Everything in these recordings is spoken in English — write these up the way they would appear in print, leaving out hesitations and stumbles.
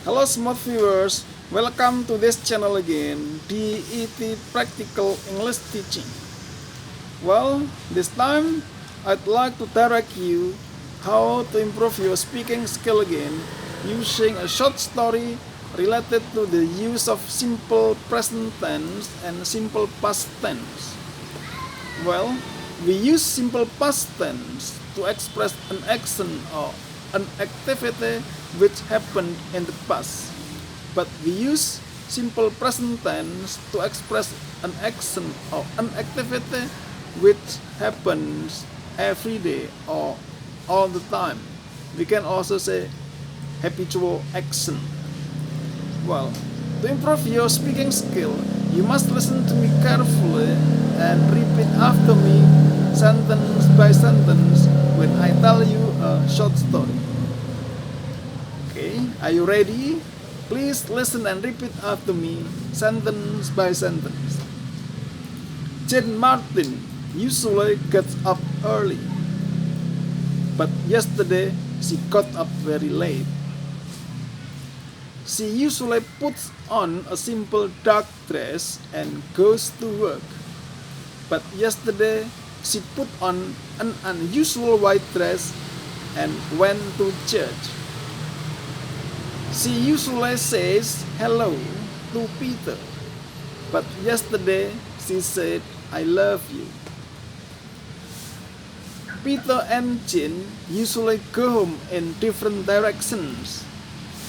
Hello smart viewers, welcome to this channel again, DET Practical English Teaching. Well, this time I'd like to direct you how to improve your speaking skill again using a short story related to the use of simple present tense and simple past tense. Well, we use simple past tense to express an action or an activity which happened in the past. But we use simple present tense to express an action or an activity which happens every day or all the time. We can also say habitual action. Well, to improve your speaking skill, you must listen to me carefully and repeat after me sentence by sentence when I tell you a short story. Okay, are you ready? Please listen and repeat after me sentence by sentence. Jane Martin usually gets up early, but yesterday she got up very late. She usually puts on a simple dark dress and goes to work. But yesterday she put on an unusual white dress and went to church. She usually says hello to Peter. But yesterday she said, I love you. Peter and Jane usually go home in different directions.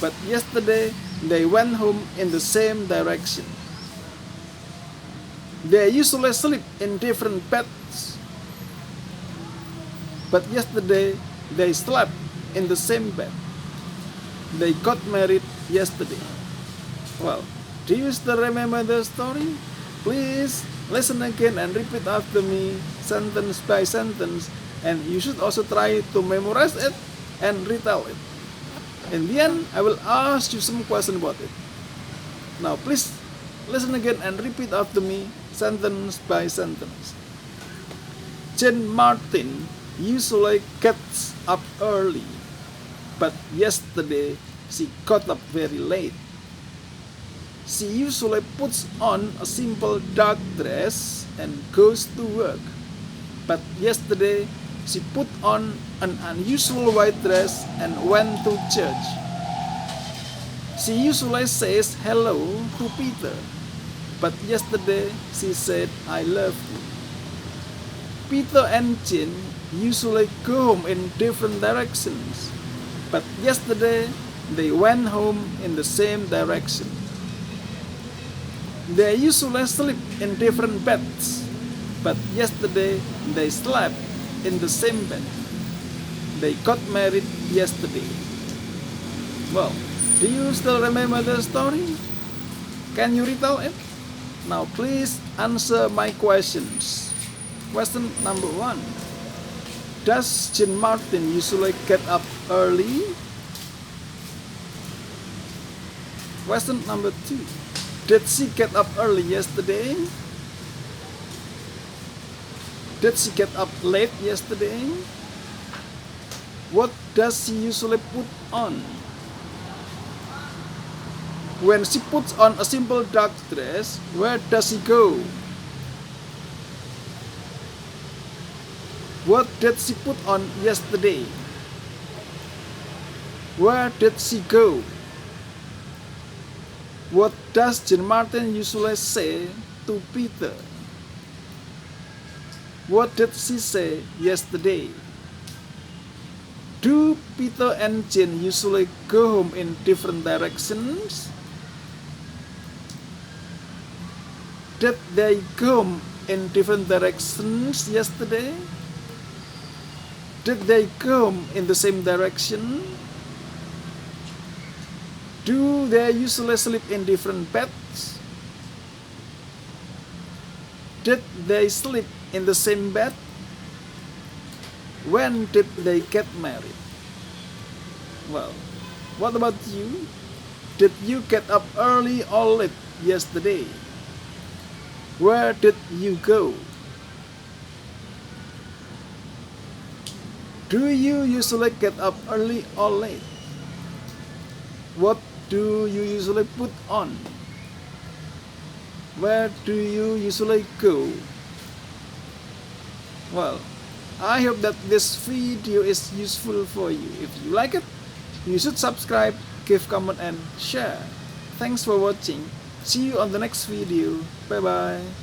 But yesterday they went home in the same direction. They usually sleep in different beds. But yesterday they slept in the same bed. They got married yesterday. Well, do you still remember the story? Please listen again and repeat after me sentence by sentence, and you should also try to memorize it and retell it. In the end, I will ask you some question about it. Now, please listen again and repeat after me, sentence by sentence. Jane Martin usually gets up early, but yesterday she got up very late. She usually puts on a simple dark dress and goes to work, but yesterday she put on an unusual white dress and went to church. She usually says hello to Peter, but yesterday she said, I love you. Peter and Jane usually go home in different directions, but yesterday they went home in the same direction. They usually sleep in different beds, but yesterday they slept in the same bed. They got married yesterday. Well, do you still remember the story? Can you retell it? Now please answer my questions. Question number 1. Does Jane Martin usually get up early? Question number 2. Did she get up early yesterday? Did she get up late yesterday? What does she usually put on? When she puts on a simple dark dress, where does she go? What did she put on yesterday? Where did she go? What does Jane Martin usually say to Peter? What did she say yesterday? Do Peter and Jane usually go home in different directions? Did they go home in different directions yesterday? Did they go home in the same direction? Do they usually sleep in different beds? Did they sleep in the same bed? When did they get married? Well, what about you? Did you get up early or late yesterday? Where did you go? Do you usually get up early or late? What do you usually put on? Where do you usually go? Well, I hope that this video is useful for you. If you like it, you should subscribe, give comment and share. Thanks for watching. See you on the next video. Bye bye.